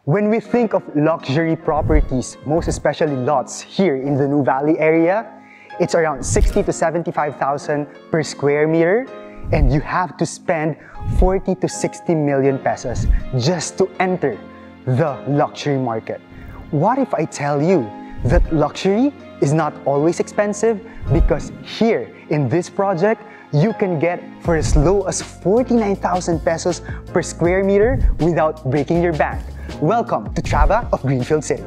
When we think of luxury properties, most especially lots here in the Nuvali area, it's around 60 to 75,000 per square meter, and you have to spend 40 to 60 million pesos just to enter the luxury market. What if I tell you that luxury is not always expensive, because here in this project, you can get for as low as 49,000 pesos per square meter without breaking your bank. Welcome to Trava of Greenfield City.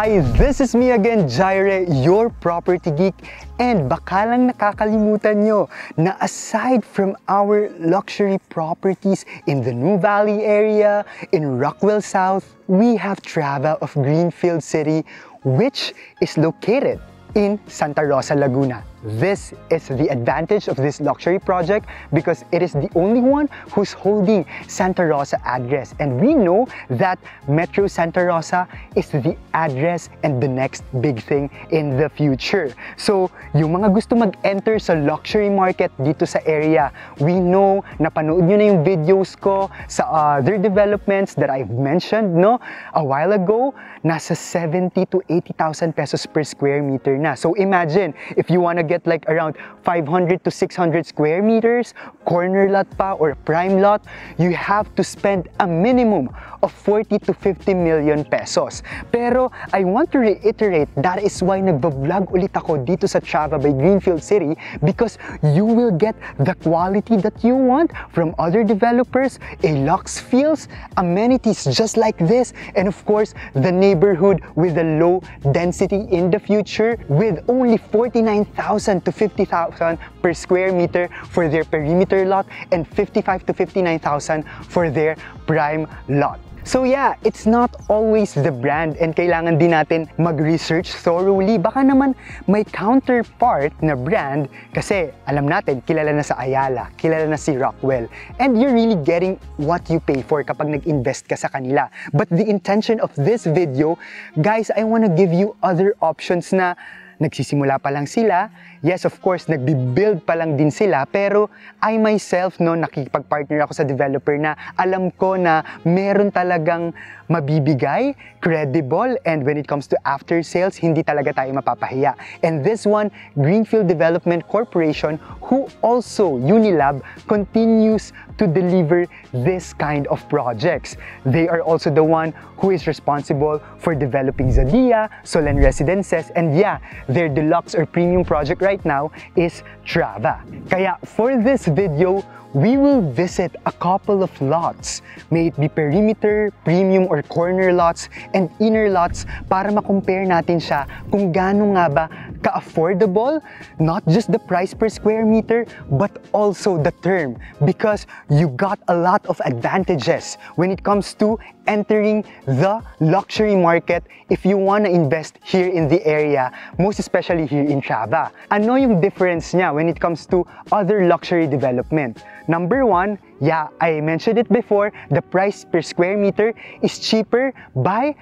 Hi, this is me again, Jaire, your property geek, and baka lang nakakalimutan nyo na aside from our luxury properties in the Nuvali area, in Rockwell South, we have Trava of Greenfield City, which is located in Santa Rosa, Laguna. This is the advantage of this luxury project because it is the only one who's holding Santa Rosa address, and we know that Metro Santa Rosa is the address and the next big thing in the future. So, yung mga gusto mag-enter sa luxury market dito sa area, we know, napanood nyo na yung videos ko sa other developments that I've mentioned, no? A while ago, nasa 70 to 80,000 pesos per square meter na. So, imagine, if you wanna get like around 500 to 600 square meters, corner lot pa or prime lot, you have to spend a minimum of 40 to 50 million pesos. Pero I want to reiterate, that is why nagbablog ulit ako dito sa Trava by Greenfield City, because you will get the quality that you want from other developers, a lux feels, amenities just like this, and of course the neighborhood with a low density in the future with only 49,000 to 50,000 per square meter for their perimeter lot and 55 to 59,000 for their prime lot. So yeah, it's not always the brand, and kailangan din natin mag-research thoroughly. Baka naman may counterpart na brand kasi alam natin, kilala na sa Ayala, kilala na si Rockwell, and you're really getting what you pay for kapag nag-invest ka sa kanila. But the intention of this video, guys, I wanna give you other options na nagsisimula pa lang sila. Yes, of course, nagbi-build pa lang din sila, pero I myself, no, nakikipag-partner ako sa developer na alam ko na meron talagang mabibigay, credible, and when it comes to after sales, hindi talaga tayo mapapahiya. And this one, Greenfield Development Corporation, who also, Unilab, continues to deliver this kind of projects. They are also the one who is responsible for developing Zadia, Solen Residences, and yeah, their deluxe or premium project right now is Trava. Kaya for this video, we will visit a couple of lots, may it be perimeter, premium or corner lots, and inner lots para ma-compare natin siya kung gaano nga ba ka-affordable, not just the price per square meter, but also the term, because you got a lot of advantages when it comes to entering the luxury market if you want to invest here in the area, most especially here in Trava. Ano yung difference niya when it comes to other luxury development? Number one, yeah, I mentioned it before, the price per square meter is cheaper by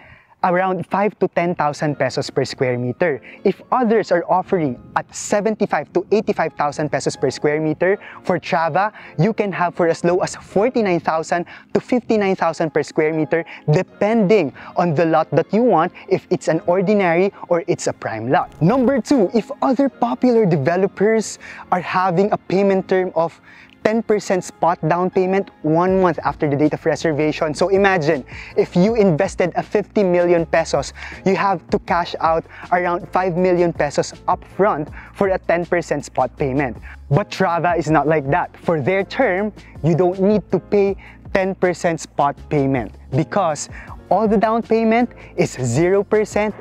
around 5 to 10,000 pesos per square meter. If others are offering at 75 to 85,000 pesos per square meter, for Trava, you can have for as low as 49,000 to 59,000 per square meter, depending on the lot that you want, if it's an ordinary or it's a prime lot. Number two, if other popular developers are having a payment term of 10% spot down payment 1 month after the date of reservation. So imagine, if you invested a 50 million pesos, you have to cash out around 5 million pesos upfront for a 10% spot payment. But Trava is not like that. For their term, you don't need to pay 10% spot payment because all the down payment is 0%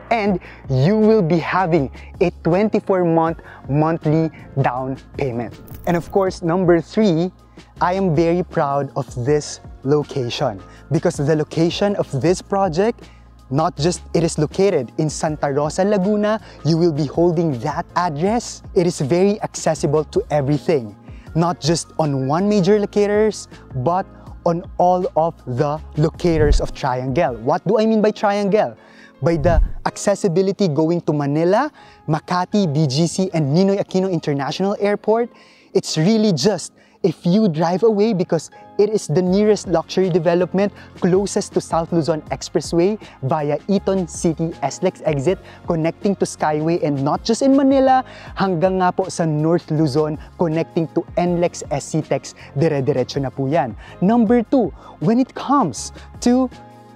and you will be having a 24-month monthly down payment. And of course, number 3, I am very proud of this location because the location of this project, not just it is located in Santa Rosa, Laguna, you will be holding that address. It is very accessible to everything, not just on one major locators, but on all of the locators of Triangle. What do I mean by Triangle? By the accessibility going to Manila, Makati, BGC, and Ninoy Aquino International Airport. It's really just if you drive away because it is the nearest luxury development closest to South Luzon Expressway via Eton City SLEX exit connecting to Skyway, and not just in Manila, hanggang nga po sa North Luzon connecting to NLEX SCTEX, dire-diretso na po yan. Number 2, when it comes to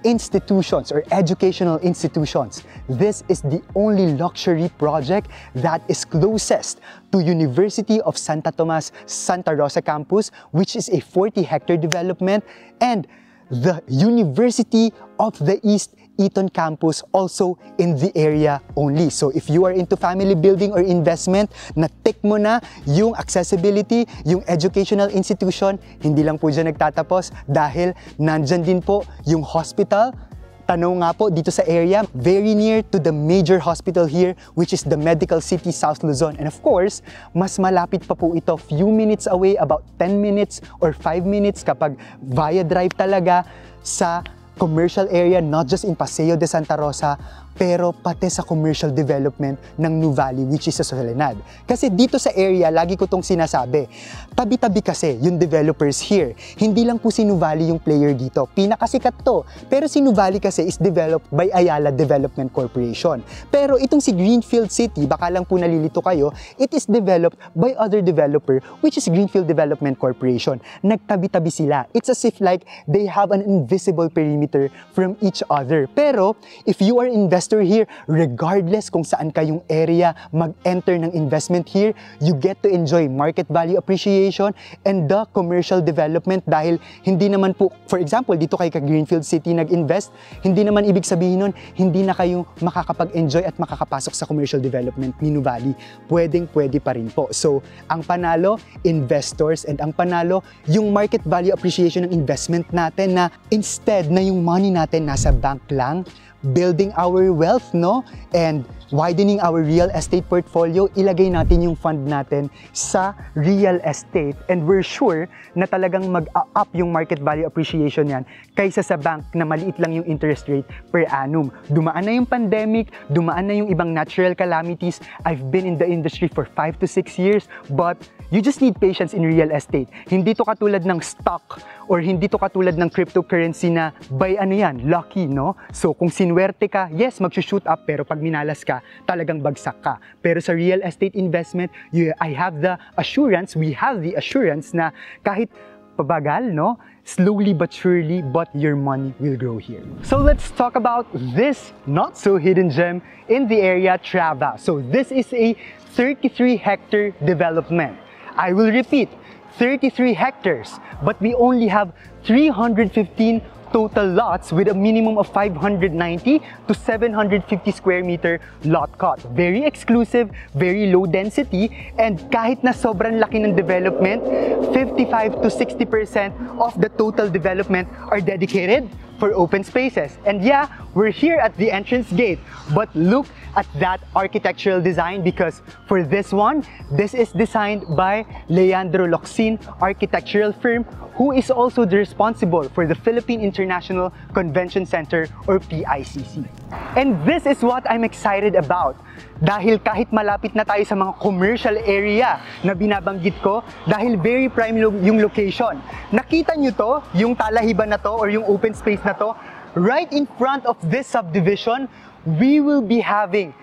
institutions or educational institutions, this is the only luxury project that is closest to University of Santa Tomas Santa Rosa campus, which is a 40-hectare development, and the University of the East Eton campus also in the area only. So if you are into family building or investment, na-tick mo na yung accessibility, yung educational institution, hindi lang po dyan nagtatapos dahil nandyan din po yung hospital. Tanaw nga po dito sa area, very near to the major hospital here, which is the Medical City South Luzon. And of course, mas malapit pa po ito, few minutes away, about 10 minutes or 5 minutes kapag via drive talaga sa commercial area, not just in Paseo de Santa Rosa, pero pati sa commercial development ng Nuvali, which is sa Soledad. Kasi dito sa area, lagi ko tong sinasabi, tabi-tabi kasi yung developers here. Hindi lang po si Nuvali yung player dito, pinakasikat to. Pero si Nuvali kasi is developed by Ayala Development Corporation. Pero itong si Greenfield City, baka lang po nalilito kayo, it is developed by other developer, which is Greenfield Development Corporation. Nagtabi-tabi sila. It's as if like they have an invisible perimeter from each other. Pero if you are investor here, regardless kung saan kayong area mag-enter ng investment here, you get to enjoy market value appreciation and the commercial development dahil hindi naman po, for example, dito kay Greenfield City nag-invest, hindi naman ibig sabihin nun, hindi na kayo makakapag-enjoy at makakapasok sa commercial development ni Nuvali. Pwedeng-pwede pa rin po. So, ang panalo, investors, and ang panalo, yung market value appreciation ng investment natin na instead na yung money natin nasa bank lang, building our wealth, no? And widening our real estate portfolio, ilagay natin yung fund natin sa real estate. And we're sure na talagang mag-up yung market value appreciation yan kaysa sa bank na maliit lang yung interest rate per annum. Dumaan na yung pandemic, dumaan na yung ibang natural calamities. I've been in the industry for 5 to 6 years, but you just need patience in real estate. Hindi to katulad ng stock or hindi to katulad ng cryptocurrency na by ano yan, lucky, no? So kung sinwerte ka, yes, mag-shoot up, pero pag minalas ka, talagang bagsak ka. Pero sa real estate investment, we have the assurance na kahit pabagal, no? Slowly but surely, but your money will grow here. So let's talk about this not so hidden gem in the area, Trava. So this is a 33-hectare development. I will repeat, 33 hectares, but we only have 315 total lots with a minimum of 590 to 750 square meter lot cut. Very exclusive, very low density, and kahit na sobrang laki ng development, 55 to 60% of the total development are dedicated for open spaces. And yeah, we're here at the entrance gate, but look at that architectural design because for this one, this is designed by Leandro Locsin Architectural Firm, who is also the responsible for the Philippine International Convention Center or PICC. And this is what I'm excited about. Dahil kahit malapit na tayo sa mga commercial area na binabanggit ko, dahil very prime yung location. Nakita nyo to, yung talahiban na to or yung open space na to, right in front of this subdivision, we will be having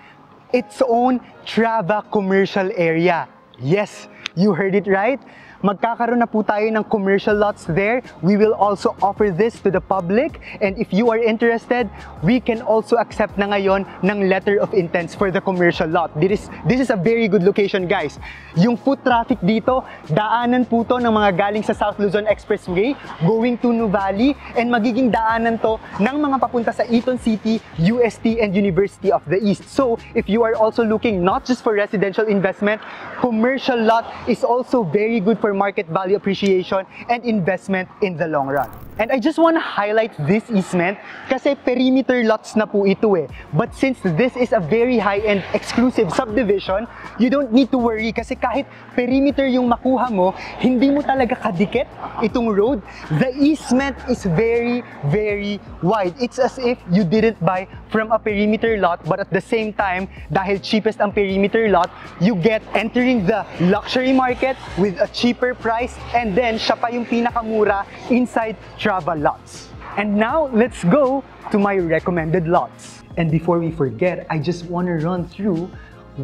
its own Trava commercial area. Yes, you heard it right. magkakaroon na po tayo ng commercial lots there. We will also offer this to the public, and if you are interested, we can also accept na ngayon ng letter of intents for the commercial lot. This is a very good location, guys. Yung foot traffic dito, daanan po to ng mga galing sa South Luzon Expressway going to Nuvali, and magiging daanan to ng mga papunta sa Eton City, UST, and University of the East. So, if you are also looking not just for residential investment, commercial lot is also very good for market value appreciation and investment in the long run. And I just want to highlight this easement kasi perimeter lots na po ito eh. But since this is a very high-end exclusive subdivision, you don't need to worry kasi kahit perimeter yung makuha mo, hindi mo talaga kadikit itong road. The easement is very, very wide. It's as if you didn't buy from a perimeter lot, but at the same time, dahil cheapest ang perimeter lot, you get entering the luxury market with a cheaper price, and then siya pa yung pinakamura inside travel lots. And now, let's go to my recommended lots. And before we forget, I just want to run through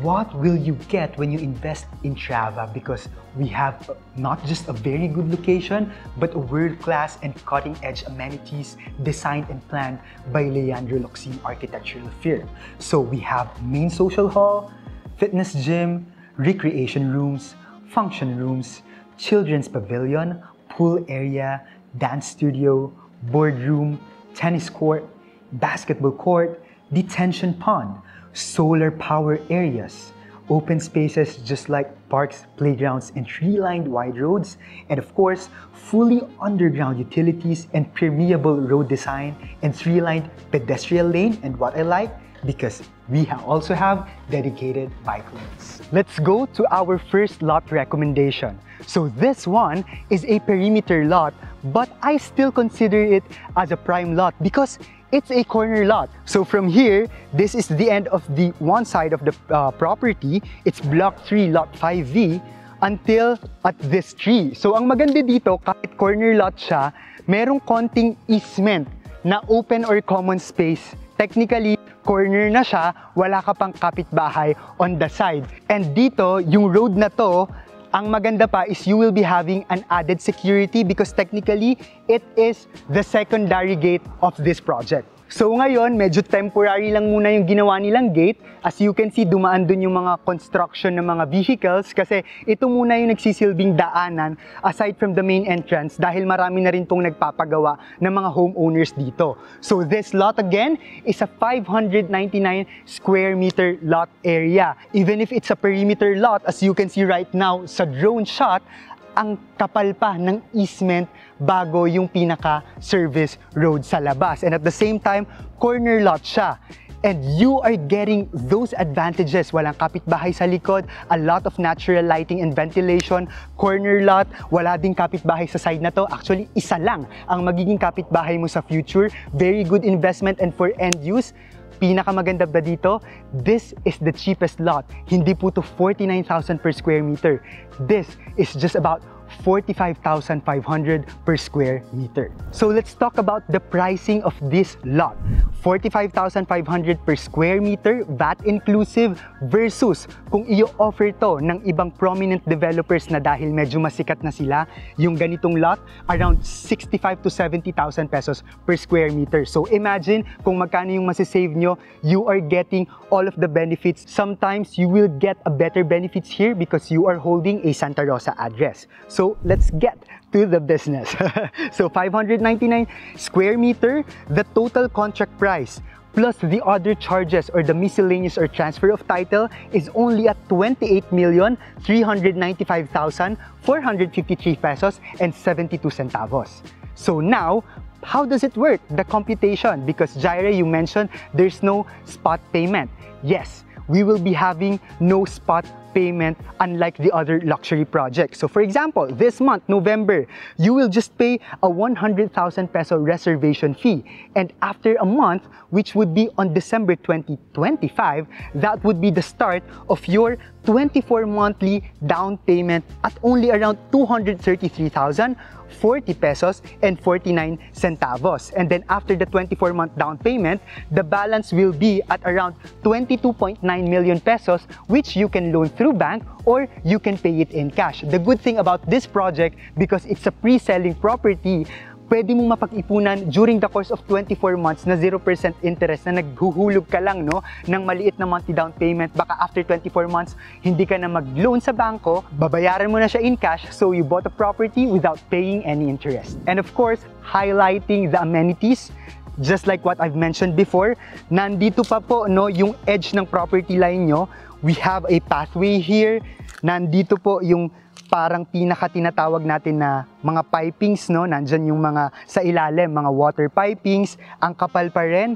what will you get when you invest in Trava, because we have not just a very good location, but a world-class and cutting-edge amenities designed and planned by Leandro Locsin Architectural Firm. So we have main social hall, fitness gym, recreation rooms, function rooms, children's pavilion, pool area, dance studio, boardroom, tennis court, basketball court, detention pond, solar power areas, open spaces just like parks, playgrounds, and tree-lined wide roads, and of course, fully underground utilities and permeable road design and tree-lined pedestrian lane. And what I like, because we also have dedicated bike lanes. Let's go to our first lot recommendation. So this one is a perimeter lot, but I still consider it as a prime lot because it's a corner lot. So from here, this is the end of the one side of the property. It's Block 3, Lot 5V, until at this tree. So ang maganda dito, kahit corner lot siya, merong konting easement na open or common space. Technically, corner na siya, wala ka pang kapitbahay on the side. And dito, yung road na to, ang maganda pa is you will be having an added security because technically, it is the secondary gate of this project. So ngayon, medyo temporary lang muna yung ginawa nilang gate. As you can see, dumaan dun yung mga construction ng mga vehicles kasi ito muna yung nagsisilbing daanan aside from the main entrance dahil marami na rin pong nagpapagawa ng mga homeowners dito. So this lot again is a 599 square meter lot area. Even if it's a perimeter lot, as you can see right now sa drone shot, ang kapal pa ng easement bago yung pinaka-service road sa labas. And at the same time, corner lot siya. And you are getting those advantages. Walang kapitbahay sa likod, a lot of natural lighting and ventilation, corner lot, wala ding kapitbahay sa side na to. Actually, isa lang ang magiging kapitbahay mo sa future. Very good investment, and for end use, pinakamaganda ba dito? This is the cheapest lot. Hindi po to 49,000 per square meter. This is just about 45,500 per square meter. So let's talk about the pricing of this lot. 45,500 per square meter, VAT inclusive, versus kung i-offer to ng ibang prominent developers na dahil medyo masikat na sila, yung ganitong lot, around 65 to 70,000 pesos per square meter. So imagine kung magkano yung masisave nyo, you are getting all of the benefits. Sometimes you will get a better benefits here because you are holding a Santa Rosa address. So let's get to the business. So 599 square meter, the total contract price plus the other charges or the miscellaneous or transfer of title is only at 28,395,453 pesos and 72 centavos. So now, how does it work? The computation, because Jaire, you mentioned there's no spot payment. Yes, we will be having no spot payment unlike the other luxury projects. So for example, this month, November, you will just pay a 100,000 peso reservation fee. And after a month, which would be on December 2025, that would be the start of your 24 monthly down payment at only around 233,040 pesos and 49 centavos. And then after the 24-month down payment, the balance will be at around 22.9 million pesos, which you can loan through bank or you can pay it in cash. The good thing about this project, because it's a pre-selling property, pwede mong mapag-ipunan during the course of 24 months na 0% interest na naghuhulog ka lang ng maliit na monthly down payment. Baka after 24 months, hindi ka na mag-loan sa bangko, babayaran mo na siya in cash, so you bought a property without paying any interest. And of course, highlighting the amenities, just like what I've mentioned before, nandito pa po yung edge ng property line nyo. We have a pathway here. Nandito po yung parang pinaka-tinatawag natin na mga pipings, nandyan yung mga sa ilalim, mga water pipings. Ang kapal pa rin,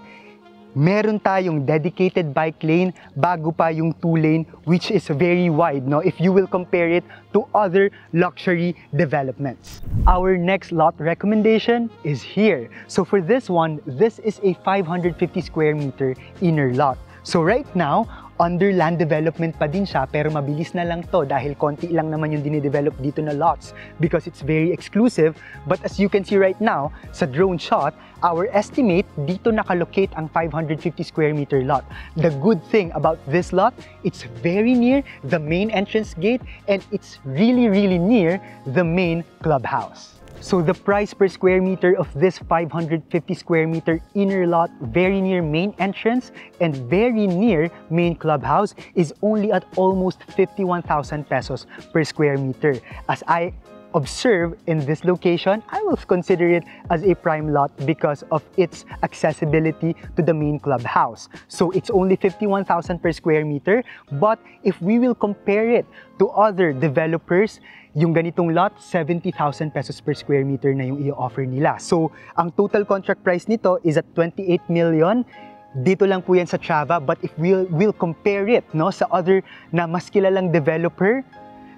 meron tayong dedicated bike lane bago pa yung 2-lane, which is very wide, if you will compare it to other luxury developments. Our next lot recommendation is here. So for this one, this is a 550 square meter inner lot. So right now, under land development pa din siya, pero mabilis na lang to dahil konti lang naman yung dinidevelop dito na lots because it's very exclusive. But as you can see right now, sa drone shot, our estimate dito nakalocate ang 550 square meter lot. The good thing about this lot, it's very near the main entrance gate and it's really near the main clubhouse. So the price per square meter of this 550 square meter inner lot, very near main entrance and very near main clubhouse, is only at almost 51,000 pesos per square meter. As I observe in this location, I will consider it as a prime lot because of its accessibility to the main clubhouse. So it's only 51,000 per square meter, but if we will compare it to other developers, yung ganitong lot, 70,000 pesos per square meter na yung i-offer nila. So ang total contract price nito is at 28 million. Dito lang po yan sa Trava, but if we'll compare it sa other na mas kilalang developer,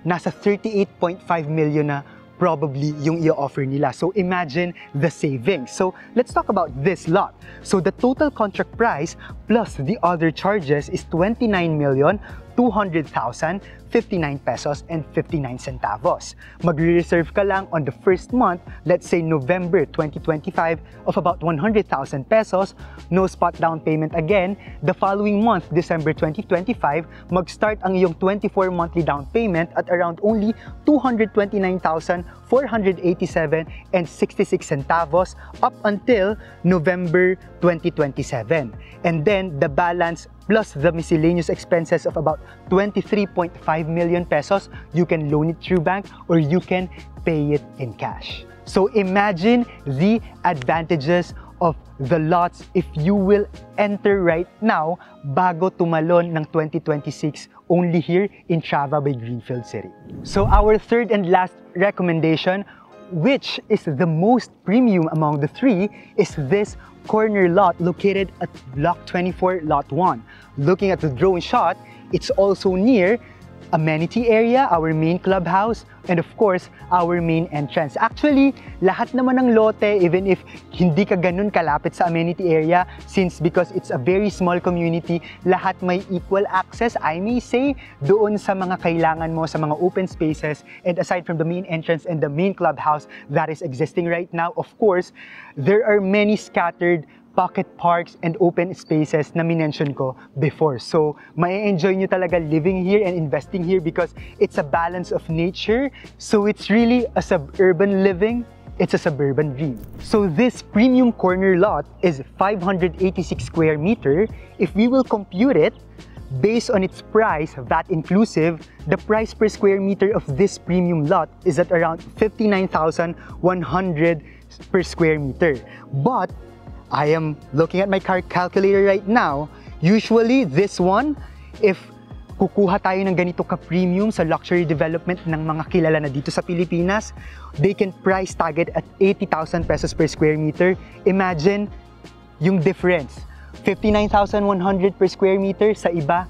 nasa 38.5 million na probably yung i-offer nila. So imagine the savings. So let's talk about this lot. So the total contract price plus the other charges is 29,200,059 pesos and 59 centavos. Magre-reserve ka lang on the first month, let's say November 2025, of about 100,000 pesos. No spot down payment again. The following month, December 2025, mag-start ang iyong 24 monthly down payment at around only 229,487 and 66 centavos up until November 2027. And then the balance plus the miscellaneous expenses of about 23.5 million pesos, you can loan it through bank or you can pay it in cash. So imagine the advantages of the lots if you will enter right now bago tumalon ng 2026 only here in Trava by Greenfield City. So our third and last recommendation, which is the most premium among the three, is this corner lot located at Block 24, Lot 1. Looking at the drone shot, it's also near amenity area, our main clubhouse, and of course, our main entrance. Actually, lahat naman ng lote, even if hindi ka ganun kalapit sa amenity area, because it's a very small community, lahat may equal access, I may say, doon sa mga kailangan mo, sa mga open spaces, and aside from the main entrance and the main clubhouse that is existing right now, of course, there are many scattered pocket parks and open spaces na minention ko before. So, ma-enjoy nyo talaga living here and investing here because it's a balance of nature. So, it's really a suburban living. It's a suburban dream. So, this premium corner lot is 586 square meter. If we will compute it, based on its price, VAT inclusive, the price per square meter of this premium lot is at around 59,100 per square meter. But I am looking at my calculator right now. Usually, this one, if kukuha tayo ng ganito ka-premium sa luxury development ng mga kilala na dito sa Pilipinas, they can price tag it at 80,000 pesos per square meter. Imagine yung difference. 59,100 per square meter, sa iba,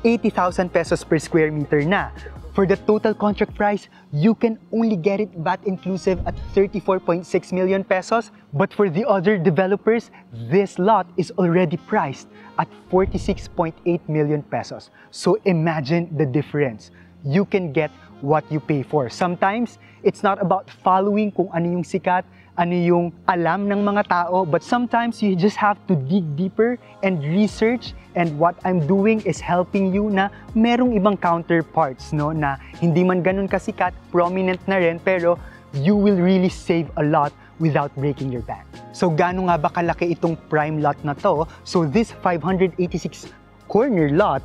80,000 pesos per square meter na. For the total contract price, you can only get it VAT inclusive at 34.6 million pesos. But for the other developers, this lot is already priced at 46.8 million pesos. So imagine the difference. You can get what you pay for. Sometimes, it's not about following kung ano yung sikat, ano yung alam ng mga tao, but sometimes you just have to dig deeper and research, and what I'm doing is helping you na merong ibang counterparts, no, na hindi man ganun kasikat, prominent na rin, pero you will really save a lot without breaking your bank. So gaano nga ba kalaki itong prime lot na to? So this 586 corner lot,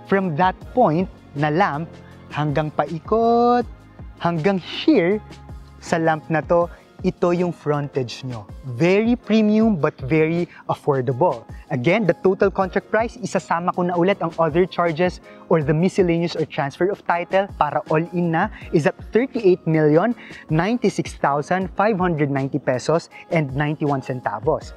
from that point na lamp hanggang paikot, hanggang here sa lamp na to, ito yung frontage nyo. Very premium but very affordable. Again, the total contract price, isasama ko na ulit ang other charges or the miscellaneous or transfer of title para all-in na, is at 38,096,590 pesos and 91 centavos.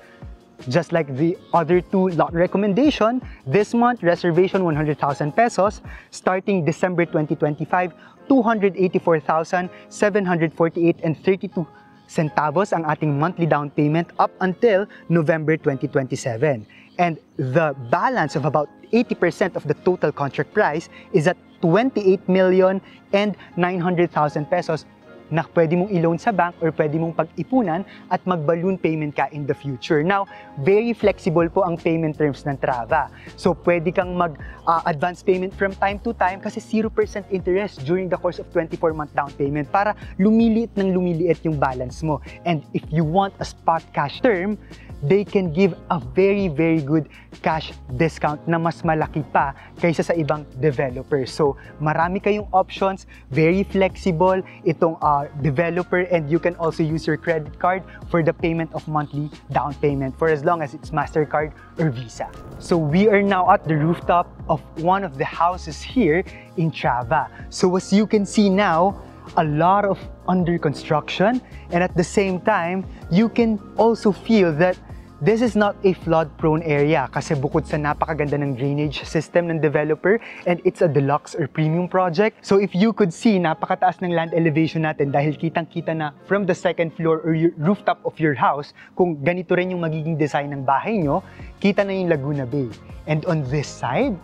Just like the other two lot recommendation, this month, reservation 100,000 pesos, starting December 2025, 284,748 and 32 centavos ang ating monthly down payment up until November 2027. And the balance of about 80% of the total contract price is at 28,900,000 pesos na pwede mong i-loan sa bank or pwede mong pag-ipunan at mag-balloon payment ka in the future. Now, very flexible po ang payment terms ng Trava. So, pwede kang mag-advance payment from time to time kasi 0% interest during the course of 24-month down payment para lumiliit ng lumiliit yung balance mo. And if you want a spot cash term, they can give a very, very good cash discount na mas malaki pa kaysa sa ibang developers. So, marami kayong options, very flexible itong developer, and you can also use your credit card for the payment of monthly down payment for as long as it's MasterCard or Visa. So, we are now at the rooftop of one of the houses here in Trava. So, as you can see now, a lot of under construction, and at the same time, you can also feel that this is not a flood-prone area kasi bukod sa napakaganda ng drainage system ng developer, and it's a deluxe or premium project. So if you could see, napakataas ng land elevation natin dahil kitang-kita na from the second floor or your rooftop of your house, kung ganito rin yung magiging design ng bahay nyo, kita na yung Laguna Bay. And on this side,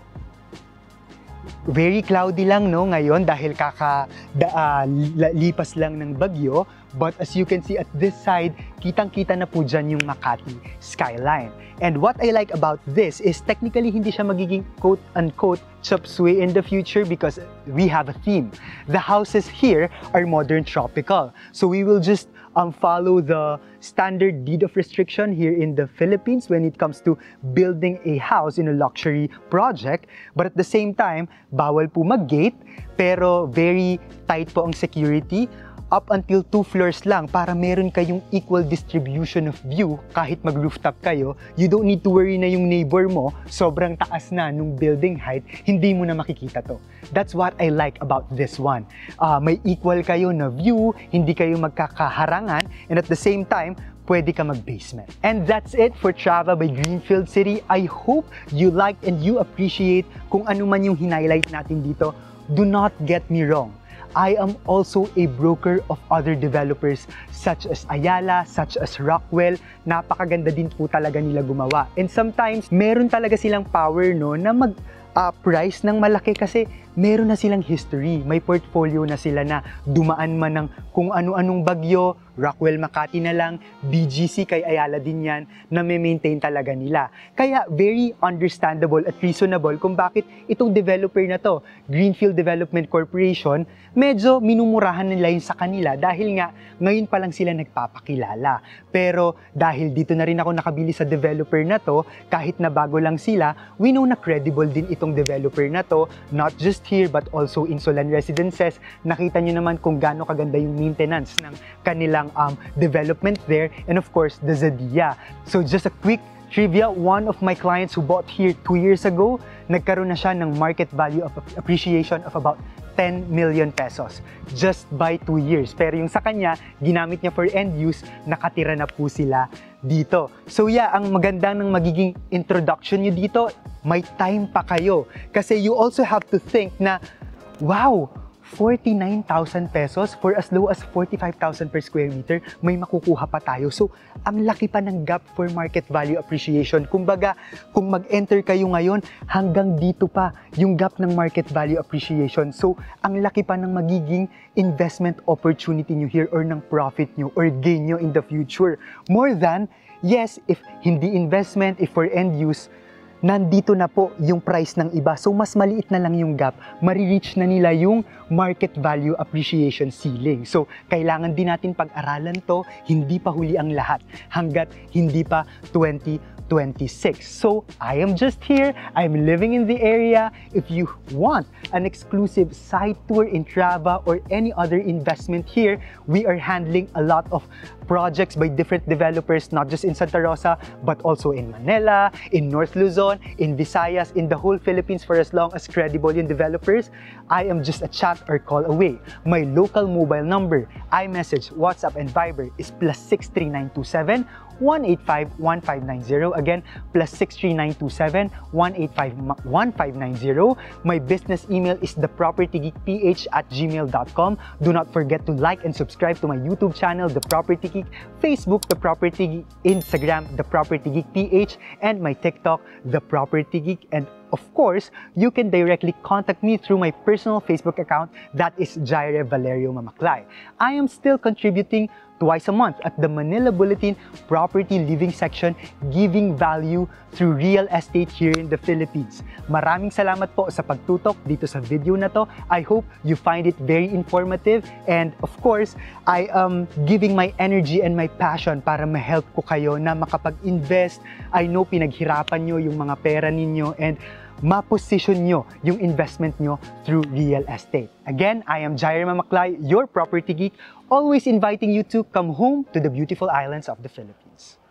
very cloudy lang no ngayon dahil lipas lang ng bagyo, but as you can see at this side, kitang-kita na po dyan yung Makati skyline. And what I like about this is technically hindi siya magiging quote-unquote chop suey in the future because we have a theme. The houses here are modern tropical. So we will just follow the standard deed of restriction here in the Philippines when it comes to building a house in a luxury project. But at the same time, bawal po mag-gate, pero very tight po ang security. Up until 2 floors lang para meron kayong equal distribution of view kahit mag-rooftop kayo. You don't need to worry na yung neighbor mo sobrang taas na nung building height, hindi mo na makikita to. That's what I like about this one. May equal kayo na view, hindi kayo magkakaharangan, and at the same time, pwede ka mag-basement. And that's it for Trava by Greenfield City. I hope you liked and you appreciate kung ano man yung highlight natin dito. Do not get me wrong. I am also a broker of other developers such as Ayala, such as Rockwell. Napakaganda din po talaga nila gumawa. And sometimes, meron talaga silang power no, na mag-price ng malaki kasi meron na silang history. May portfolio na sila na dumaan man ng kung ano-anong bagyo, Rockwell Makati na lang, BGC kay Ayala din yan, na may maintain talaga nila. Kaya very understandable at reasonable kung bakit itong developer na to, Greenfield Development Corporation, medyo minumurahan nila yun sa kanila dahil nga ngayon pa lang sila nagpapakilala. Pero dahil dito na rin ako nakabili sa developer na to, kahit na bago lang sila, we know na credible din itong developer na to, not just here but also in Solan Residences. Nakita nyo naman kung gaano kaganda yung maintenance ng kanilang development there, and of course the Zadia. So just a quick trivia, one of my clients who bought here 2 years ago, nagkaroon na siya ng market value of appreciation of about 10 million pesos just by 2 years. Pero yung sa kanya, ginamit niya for end use, nakatira na po sila dito. So yeah, ang maganda ng magiging introduction nyo dito, may time pa kayo. Kasi you also have to think na, wow, 49,000 pesos for as low as 45,000 per square meter, may makukuha pa tayo. So, ang laki pa ng gap for market value appreciation. Kumbaga, kung mag-enter kayo ngayon, hanggang dito pa yung gap ng market value appreciation. So, ang laki pa ng magiging investment opportunity nyo here or ng profit nyo or gain nyo in the future. More than, yes, if hindi investment, if for end use, nandito na po yung price ng iba. So, mas maliit na lang yung gap. Marireach na nila yung market value appreciation ceiling. So, kailangan din natin pag-aralan to, hindi pa huli ang lahat hanggat hindi pa 2026. So, I am just here. I'm living in the area. If you want an exclusive site tour in Trava or any other investment here, we are handling a lot of projects by different developers, not just in Santa Rosa, but also in Manila, in North Luzon, in Visayas, in the whole Philippines for as long as credible yung developers. I am just a chat or call away. My local mobile number, iMessage, WhatsApp, and Viber is +63927 185-1590. Again, +63927 185-1590. My business email is thepropertygeekph@gmail.com. Do not forget to like and subscribe to my YouTube channel, The Property Geek, Facebook, The Property Geek, Instagram, The Property Geek PH, and my TikTok, The Property Geek. And of course, you can directly contact me through my personal Facebook account, that is Jaire Valerio Mamaklay. I am still contributing twice a month at the Manila Bulletin Property Living section, giving value through real estate here in the Philippines. Maraming salamat po sa pagtutok dito sa video na to. I hope you find it very informative, and of course, I am giving my energy and my passion para ma-help ko kayo na makapag-invest. I know pinaghirapan nyo yung mga pera ninyo and ma-position nyo yung investment nyo through real estate. Again, I am Jaire Mamaklay, your property geek, always inviting you to come home to the beautiful islands of the Philippines.